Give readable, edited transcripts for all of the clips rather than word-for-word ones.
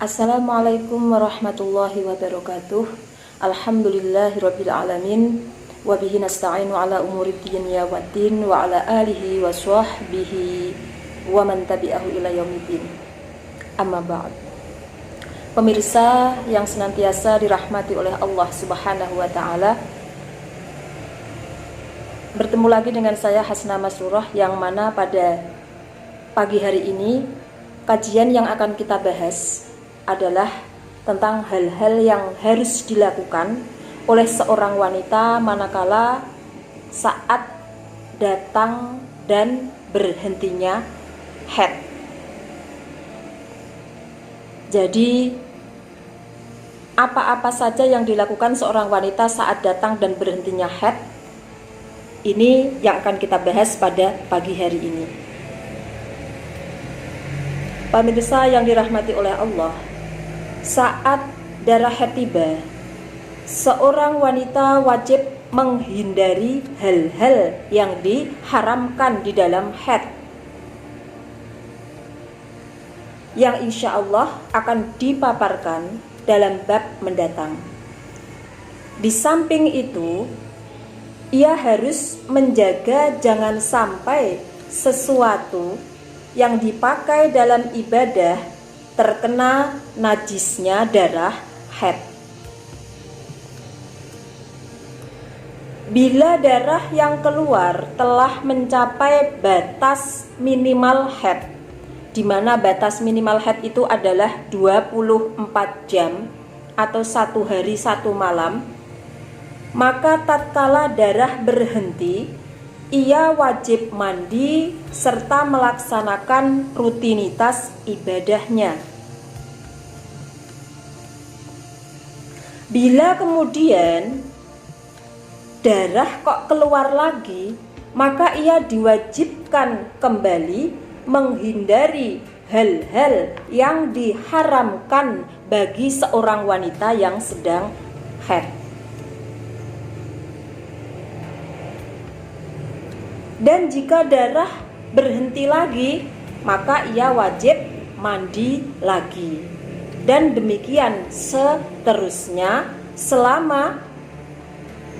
Assalamualaikum warahmatullahi wabarakatuh. Alhamdulillahirabbil alamin wa bihi nasta'inu ala umuri dunya waddin wa ala alihi wa sahbihi wa man tabi'ahu ila yaumiddin. Amma ba'd. Pemirsa yang senantiasa dirahmati oleh Allah Subhanahu wa taala, bertemu lagi dengan saya Hasna Masrurah, yang mana pada pagi hari ini kajian yang akan kita bahas adalah tentang hal-hal yang harus dilakukan oleh seorang wanita manakala saat datang dan berhentinya haid. Jadi apa-apa saja yang dilakukan seorang wanita saat datang dan berhentinya haid, ini yang akan kita bahas pada pagi hari ini. Pemirsa yang dirahmati oleh Allah, saat darah haid tiba, seorang wanita wajib menghindari hal-hal yang diharamkan di dalam haid, yang insya Allah akan dipaparkan dalam bab mendatang. Di samping itu, ia harus menjaga jangan sampai sesuatu yang dipakai dalam ibadah terkena najisnya darah haid. Bila darah yang keluar telah mencapai batas minimal haid, di mana batas minimal haid itu adalah 24 jam atau 1 hari 1 malam, maka tatkala darah berhenti, ia wajib mandi serta melaksanakan rutinitas ibadahnya. Bila kemudian darah kok keluar lagi, maka ia diwajibkan kembali menghindari hal-hal yang diharamkan bagi seorang wanita yang sedang haid. Dan jika darah berhenti lagi, maka ia wajib mandi lagi. Dan demikian seterusnya selama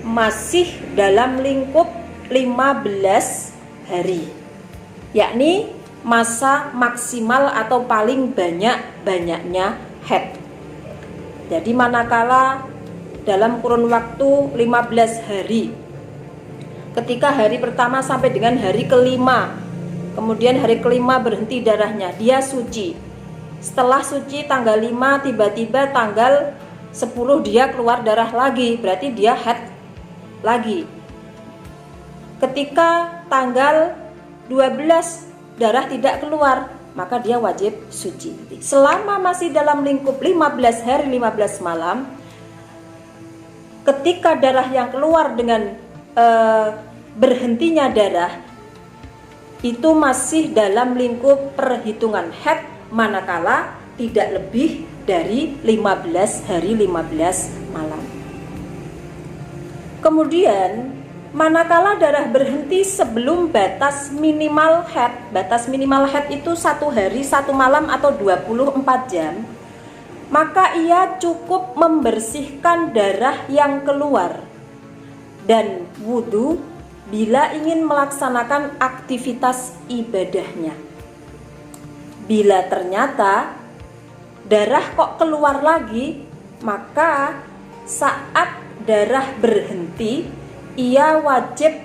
masih dalam lingkup 15 hari, yakni masa maksimal atau paling banyak-banyaknya haid. Jadi manakala dalam kurun waktu 15 hari, ketika hari pertama sampai dengan hari kelima, kemudian hari kelima berhenti darahnya, dia suci. Setelah suci tanggal 5, tiba-tiba tanggal 10 dia keluar darah lagi, berarti dia haid lagi. Ketika tanggal 12 darah tidak keluar, maka dia wajib suci. Selama masih dalam lingkup 15 hari 15 malam, ketika darah yang keluar dengan berhentinya darah itu masih dalam lingkup perhitungan haid, manakala tidak lebih dari 15 hari 15 malam. Kemudian manakala darah berhenti sebelum batas minimal haid, batas minimal haid itu 1 hari 1 malam atau 24 jam, maka ia cukup membersihkan darah yang keluar dan wudhu bila ingin melaksanakan aktivitas ibadahnya. Bila ternyata darah kok keluar lagi, maka saat darah berhenti, ia wajib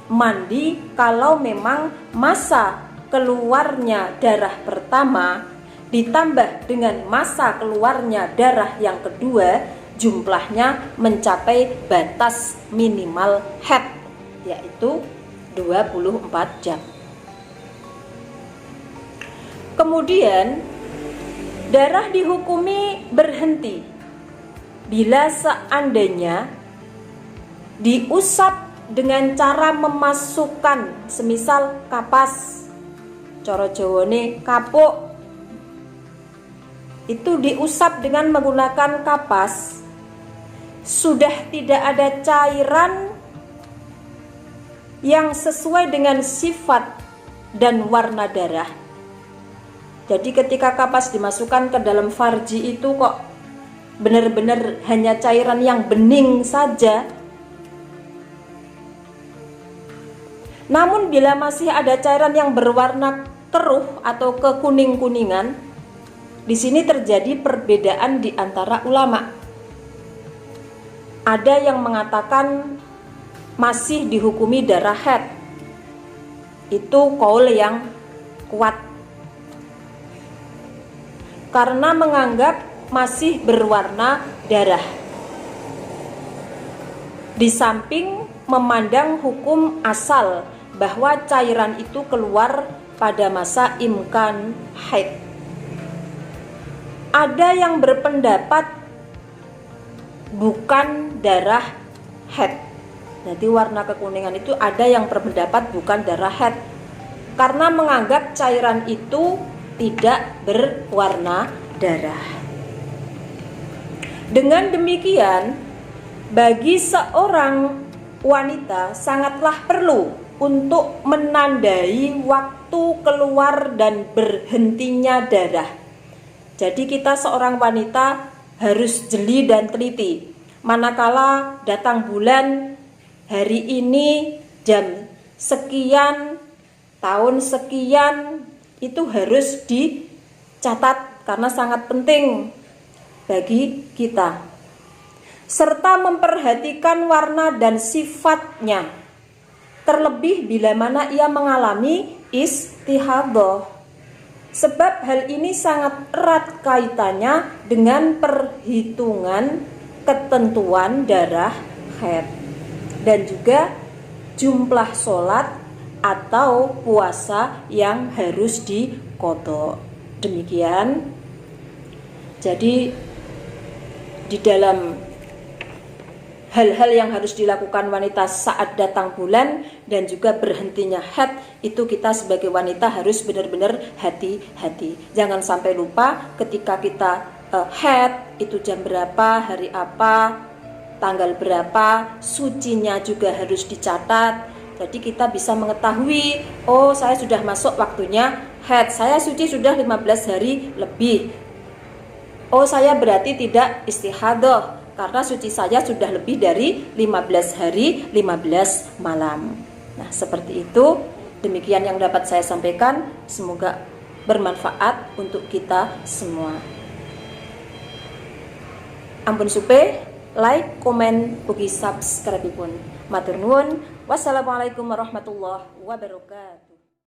mandi kalau memang masa keluarnya darah pertama ditambah dengan masa keluarnya darah yang kedua jumlahnya mencapai batas minimal haid, yaitu 24 jam. Kemudian darah dihukumi berhenti bila seandainya diusap dengan cara memasukkan semisal kapas, cara Jawane kapuk, itu diusap dengan menggunakan kapas, sudah tidak ada cairan yang sesuai dengan sifat dan warna darah. Jadi ketika kapas dimasukkan ke dalam farji itu kok benar-benar hanya cairan yang bening saja. Namun bila masih ada cairan yang berwarna keruh atau kekuning-kuningan, di sini terjadi perbedaan di antara ulama. Ada yang mengatakan masih dihukumi darah haid. Itu qaul yang kuat. Karena menganggap masih berwarna darah. Di samping memandang hukum asal bahwa cairan itu keluar pada masa imkan haid. Ada yang berpendapat bukan darah haid. Jadi warna kekuningan itu ada yang berpendapat bukan darah haid karena menganggap cairan itu tidak berwarna darah. Dengan demikian, bagi seorang wanita sangatlah perlu untuk menandai waktu keluar dan berhentinya darah. Jadi kita seorang wanita harus jeli dan teliti. Manakala datang bulan, hari ini jam sekian, tahun sekian, itu harus dicatat karena sangat penting bagi kita. Serta memperhatikan warna dan sifatnya. Terlebih bila mana ia mengalami istihadah. Sebab hal ini sangat erat kaitannya dengan perhitungan ketentuan darah haid dan juga jumlah sholat atau puasa yang harus diqadha. Demikian. Jadi di dalam hal-hal yang harus dilakukan wanita saat datang bulan dan juga berhentinya haid, itu kita sebagai wanita harus benar-benar hati-hati. Jangan sampai lupa ketika kita haid itu jam berapa, hari apa, tanggal berapa, sucinya juga harus dicatat. Jadi kita bisa mengetahui, oh saya sudah masuk waktunya haid, saya suci sudah 15 hari lebih. Oh saya berarti tidak istihadah karena suci saya sudah lebih dari 15 hari 15 malam. Nah seperti itu. Demikian yang dapat saya sampaikan. Semoga bermanfaat untuk kita semua. Ampun supe, like, komen, ugi subscribe pun. Matur nuwun. Wassalamualaikum warahmatullahi wabarakatuh.